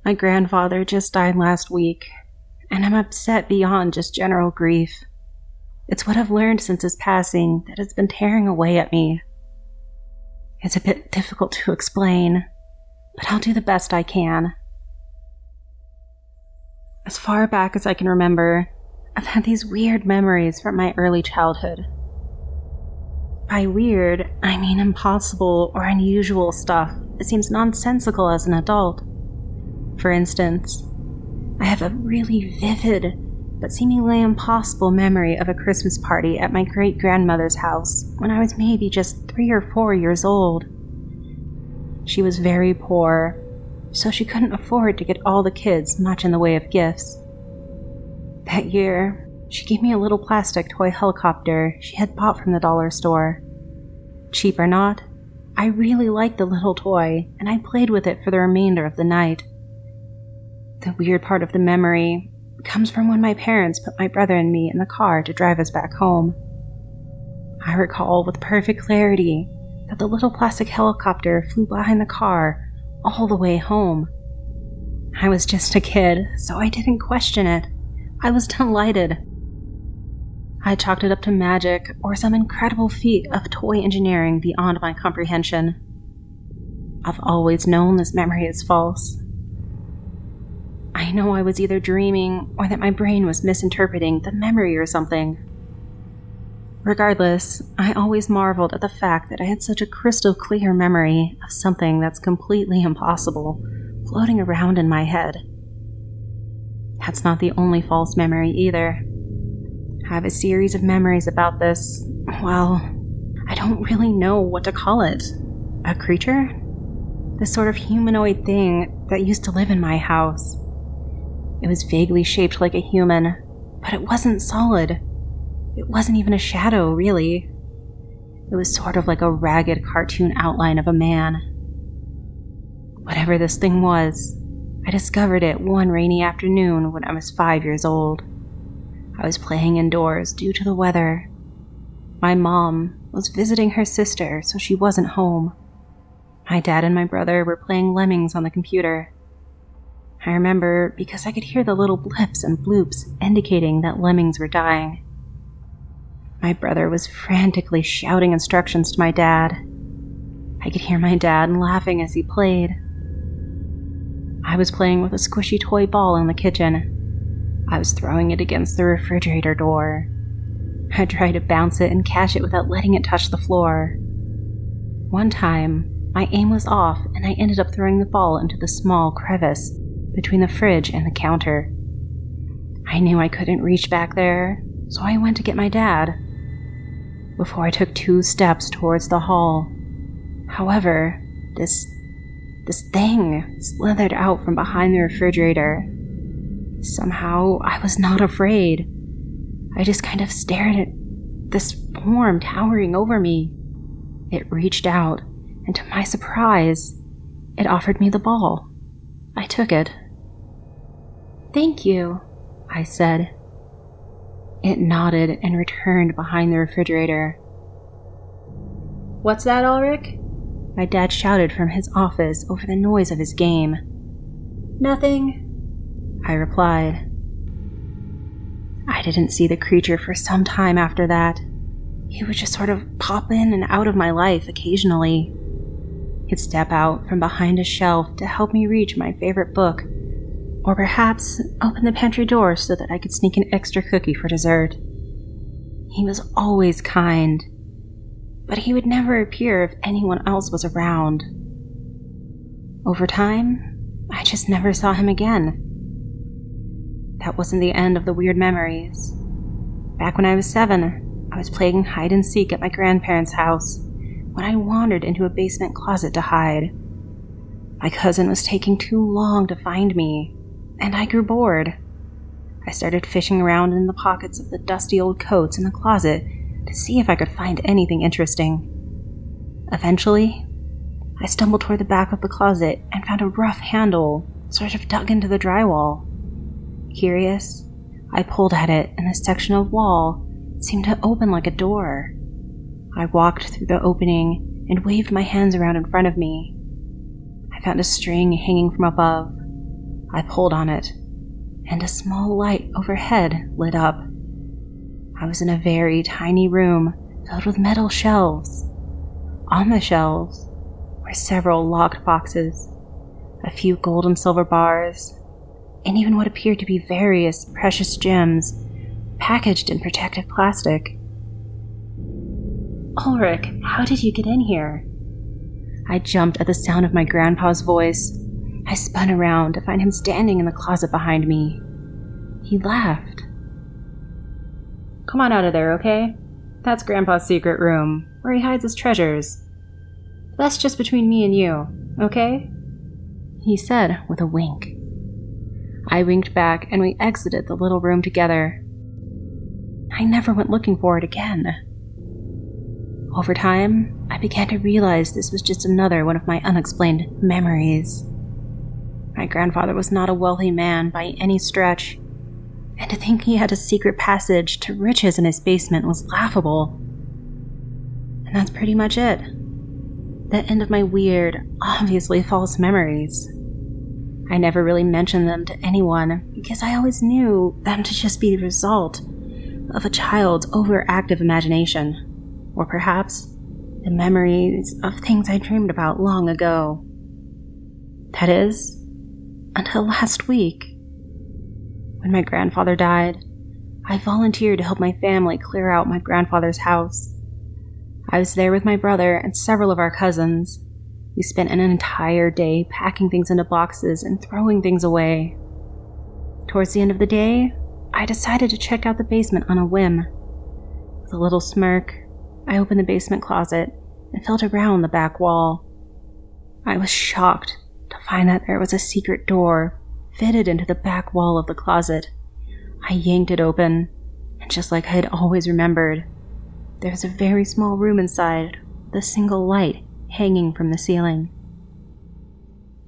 My grandfather just died last week, and I'm upset beyond just general grief. It's what I've learned since his passing that has been tearing away at me. It's a bit difficult to explain, but I'll do the best I can. As far back as I can remember, I've had these weird memories from my early childhood. By weird, I mean impossible or unusual stuff that seems nonsensical as an adult. For instance, I have a really vivid but seemingly impossible memory of a Christmas party at my great-grandmother's house when I was maybe just 3 or 4 years old. She was very poor, so she couldn't afford to get all the kids much in the way of gifts. That year, she gave me a little plastic toy helicopter she had bought from the dollar store. Cheap or not, I really liked the little toy, and I played with it for the remainder of the night. The weird part of the memory comes from when my parents put my brother and me in the car to drive us back home. I recall with perfect clarity that the little plastic helicopter flew behind the car all the way home. I was just a kid, so I didn't question it. I was delighted. I chalked it up to magic or some incredible feat of toy engineering beyond my comprehension. I've always known this memory is false. I know I was either dreaming or that my brain was misinterpreting the memory or something. Regardless, I always marveled at the fact that I had such a crystal clear memory of something that's completely impossible floating around in my head. That's not the only false memory either. I have a series of memories about this, well, I don't really know what to call it. A creature? This sort of humanoid thing that used to live in my house. It was vaguely shaped like a human, but it wasn't solid. It wasn't even a shadow, really. It was sort of like a ragged cartoon outline of a man. Whatever this thing was, I discovered it one rainy afternoon when I was 5 years old. I was playing indoors due to the weather. My mom was visiting her sister, so she wasn't home. My dad and my brother were playing Lemmings on the computer. I remember because I could hear the little blips and bloops indicating that lemmings were dying. My brother was frantically shouting instructions to my dad. I could hear my dad laughing as he played. I was playing with a squishy toy ball in the kitchen. I was throwing it against the refrigerator door. I tried to bounce it and catch it without letting it touch the floor. One time, my aim was off and I ended up throwing the ball into the small crevice between the fridge and the counter. I knew I couldn't reach back there, so I went to get my dad. Before I took 2 steps towards the hall. However, this thing slithered out from behind the refrigerator. Somehow, I was not afraid. I just kind of stared at this form towering over me. It reached out, and to my surprise, it offered me the ball. I took it. "Thank you," I said. It nodded and returned behind the refrigerator. "What's that, Ulrich?" My dad shouted from his office over the noise of his game. "Nothing," I replied. I didn't see the creature for some time after that. He would just sort of pop in and out of my life occasionally. He'd step out from behind a shelf to help me reach my favorite book, or perhaps open the pantry door so that I could sneak an extra cookie for dessert. He was always kind, but he would never appear if anyone else was around. Over time, I just never saw him again. That wasn't the end of the weird memories. Back when I was 7, I was playing hide and seek at my grandparents' house when I wandered into a basement closet to hide. My cousin was taking too long to find me, and I grew bored. I started fishing around in the pockets of the dusty old coats in the closet to see if I could find anything interesting. Eventually, I stumbled toward the back of the closet and found a rough handle sort of dug into the drywall. Curious, I pulled at it, and the section of wall seemed to open like a door. I walked through the opening and waved my hands around in front of me. I found a string hanging from above. I pulled on it, and a small light overhead lit up. I was in a very tiny room filled with metal shelves. On the shelves were several locked boxes, a few gold and silver bars, and even what appeared to be various precious gems packaged in protective plastic. "Ulrich, how did you get in here?" I jumped at the sound of my grandpa's voice. I spun around to find him standing in the closet behind me. He laughed. "Come on out of there, okay? That's Grandpa's secret room, where he hides his treasures. That's just between me and you, okay?" he said with a wink. I winked back and we exited the little room together. I never went looking for it again. Over time, I began to realize this was just another one of my unexplained memories. My grandfather was not a wealthy man by any stretch, and to think he had a secret passage to riches in his basement was laughable. And that's pretty much it. The end of my weird, obviously false memories. I never really mentioned them to anyone because I always knew them to just be the result of a child's overactive imagination. Or perhaps the memories of things I dreamed about long ago. That is, until last week. When my grandfather died, I volunteered to help my family clear out my grandfather's house. I was there with my brother and several of our cousins. We spent an entire day packing things into boxes and throwing things away. Towards the end of the day, I decided to check out the basement on a whim. With a little smirk, I opened the basement closet and felt around the back wall. I was shocked to find that there was a secret door fitted into the back wall of the closet. I yanked it open, and just like I had always remembered, there was a very small room inside with a single light hanging from the ceiling.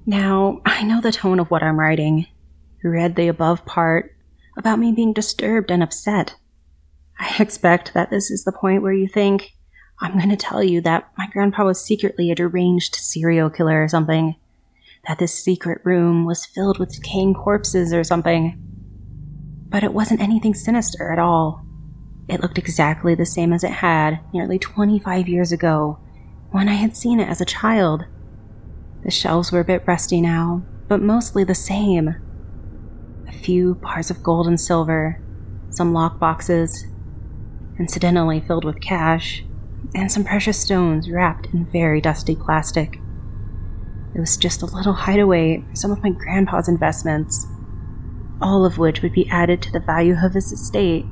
Now, I know the tone of what I'm writing. You read the above part about me being disturbed and upset. I expect that this is the point where you think I'm going to tell you that my grandpa was secretly a deranged serial killer or something, that this secret room was filled with decaying corpses or something. But it wasn't anything sinister at all. It looked exactly the same as it had nearly 25 years ago, when I had seen it as a child. The shelves were a bit rusty now, but mostly the same. A few bars of gold and silver, some lock boxes, incidentally filled with cash, and some precious stones wrapped in very dusty plastic. It was just a little hideaway for some of my grandpa's investments, all of which would be added to the value of his estate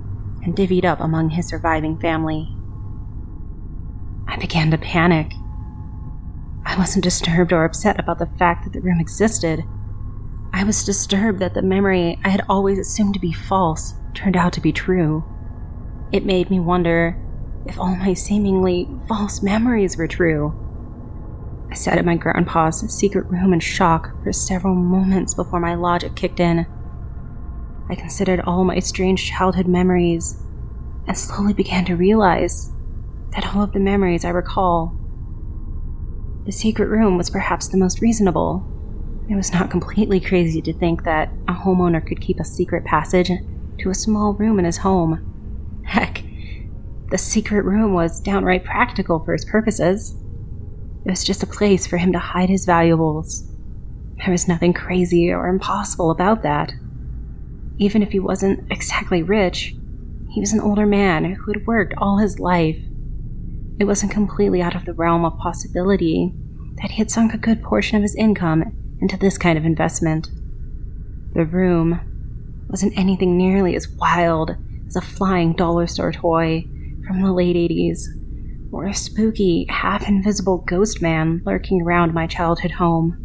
and divvied up among his surviving family. I began to panic. I wasn't disturbed or upset about the fact that the room existed. I was disturbed that the memory I had always assumed to be false turned out to be true. It made me wonder if all my seemingly false memories were true. I sat in my grandpa's secret room in shock for several moments before my logic kicked in. I considered all my strange childhood memories and slowly began to realize that all of the memories I recall, the secret room was perhaps the most reasonable. It was not completely crazy to think that a homeowner could keep a secret passage to a small room in his home. Heck, the secret room was downright practical for his purposes. It was just a place for him to hide his valuables. There was nothing crazy or impossible about that. Even if he wasn't exactly rich, he was an older man who had worked all his life. It wasn't completely out of the realm of possibility that he had sunk a good portion of his income into this kind of investment. The room wasn't anything nearly as wild as a flying dollar store toy from the late 80s, or a spooky, half-invisible ghost man lurking around my childhood home.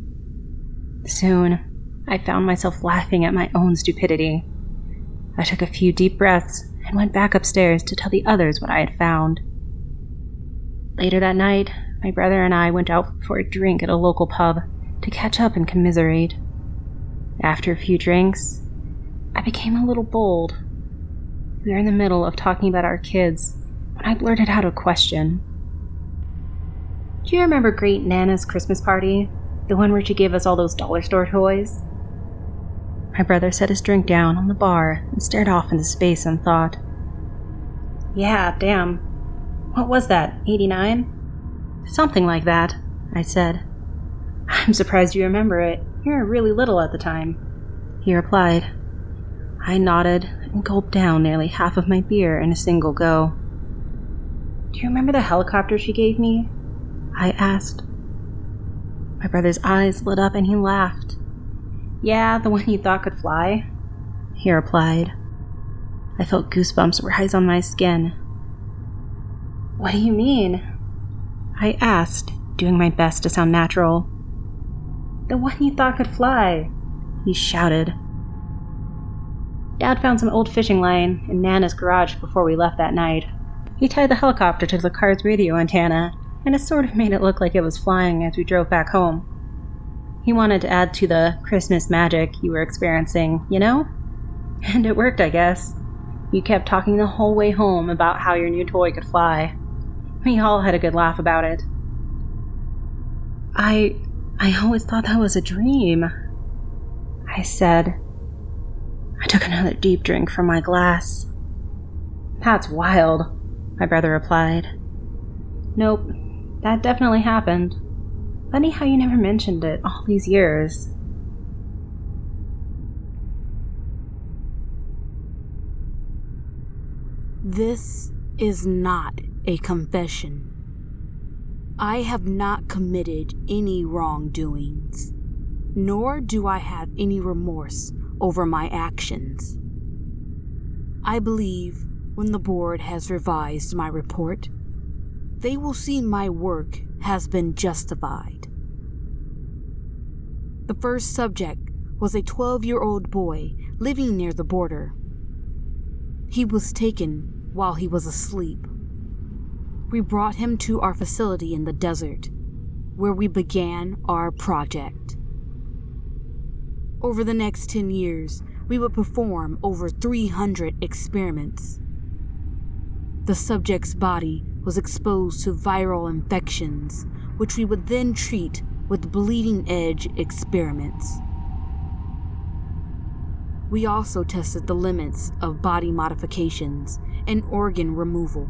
Soon, I found myself laughing at my own stupidity. I took a few deep breaths and went back upstairs to tell the others what I had found. Later that night, my brother and I went out for a drink at a local pub to catch up and commiserate. After a few drinks, I became a little bold. We were in the middle of talking about our kids when I blurted out a question. "Do you remember Great Nana's Christmas party? The one where she gave us all those dollar store toys?" My brother set his drink down on the bar and stared off into space and thought. Yeah, damn. What was that, 89? Something like that, I said. I'm surprised you remember it. You were really little at the time, he replied. I nodded and gulped down nearly half of my beer in a single go. Do you remember the helicopter she gave me? I asked. My brother's eyes lit up and he laughed. Yeah, the one you thought could fly, he replied. I felt goosebumps rise on my skin. What do you mean? I asked, doing my best to sound natural. The one you thought could fly, he shouted. Dad found some old fishing line in Nana's garage before we left that night. He tied the helicopter to the car's radio antenna, and it sort of made it look like it was flying as we drove back home. He wanted to add to the Christmas magic you were experiencing, you know? And it worked, I guess. You kept talking the whole way home about how your new toy could fly. We all had a good laugh about it. I always thought that was a dream, I said. I took another deep drink from my glass. That's wild, my brother replied. Nope, that definitely happened. Funny how you never mentioned it all these years. This is not a confession. I have not committed any wrongdoings, nor do I have any remorse over my actions. I believe when the board has revised my report, they will see my work has been justified. The first subject was a 12-year-old boy living near the border. He was taken while he was asleep. We brought him to our facility in the desert, where we began our project. Over the next 10 years, we would perform over 300 experiments. The subject's body was exposed to viral infections, which we would then treat with bleeding-edge experiments. We also tested the limits of body modifications and organ removal.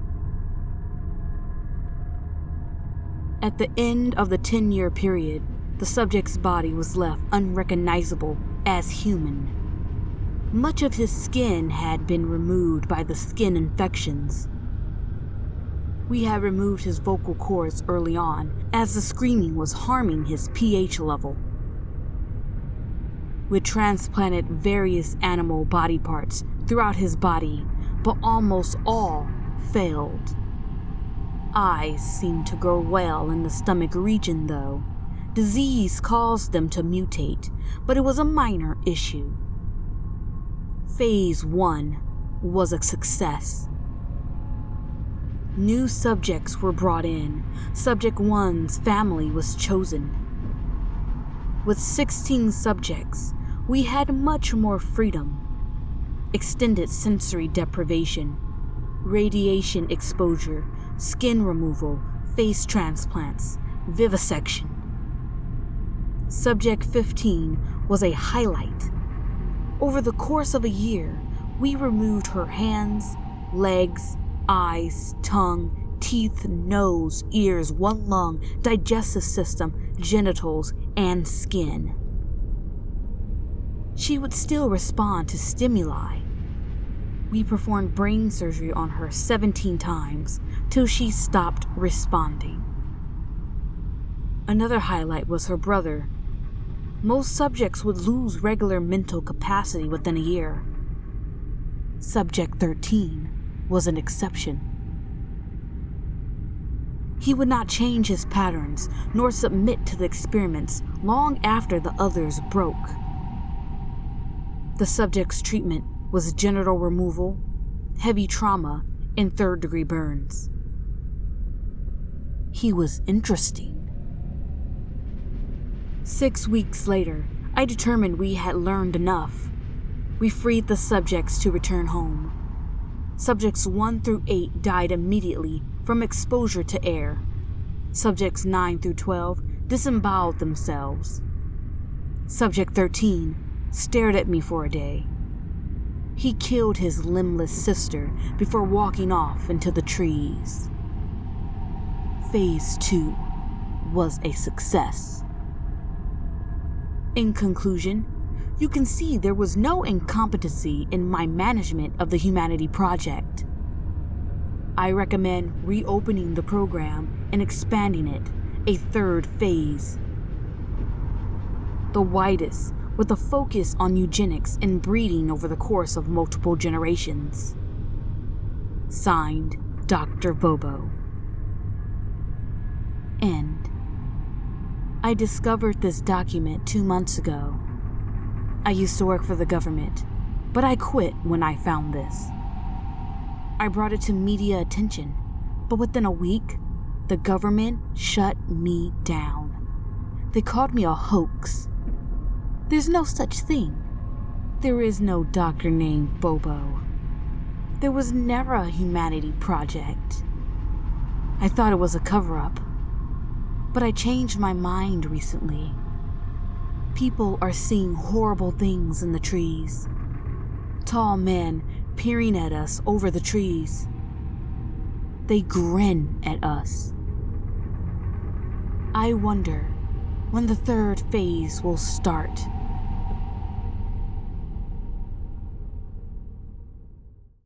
At the end of the 10-year period, the subject's body was left unrecognizable as human. Much of his skin had been removed by the skin infections. We had removed his vocal cords early on, as the screaming was harming his pH level. We transplanted various animal body parts throughout his body, but almost all failed. Eyes seemed to grow well in the stomach region, though. Disease caused them to mutate, but it was a minor issue. Phase 1 was a success. New subjects were brought in. Subject 1's family was chosen. With 16 subjects, we had much more freedom. Extended sensory deprivation, radiation exposure, skin removal, face transplants, vivisection. Subject 15 was a highlight. Over the course of a year, we removed her hands, legs, eyes, tongue, teeth, nose, ears, one lung, digestive system, genitals, and skin. She would still respond to stimuli. We performed brain surgery on her 17 times till she stopped responding. Another highlight was her brother. Most subjects would lose regular mental capacity within a year. Subject 13 was an exception. He would not change his patterns nor submit to the experiments long after the others broke. The subject's treatment was genital removal, heavy trauma, and third-degree burns. He was interesting. 6 weeks later, I determined we had learned enough. We freed the subjects to return home. Subjects 1 through 8 died immediately from exposure to air. Subjects 9 through 12 disemboweled themselves. Subject 13 stared at me for a day. He killed his limbless sister before walking off into the trees. Phase 2 was a success. In conclusion, you can see there was no incompetency in my management of the Humanity Project. I recommend reopening the program and expanding it, a third phase. The widest, with a focus on eugenics and breeding over the course of multiple generations. Signed, Dr. Bobo. End. I discovered this document 2 months ago. I used to work for the government, but I quit when I found this. I brought it to media attention, but within a week, the government shut me down. They called me a hoax. There's no such thing. There is no doctor named Bobo. There was never a Humanity Project. I thought it was a cover-up, but I changed my mind recently. People are seeing horrible things in the trees. Tall men peering at us over the trees. They grin at us. I wonder when the third phase will start.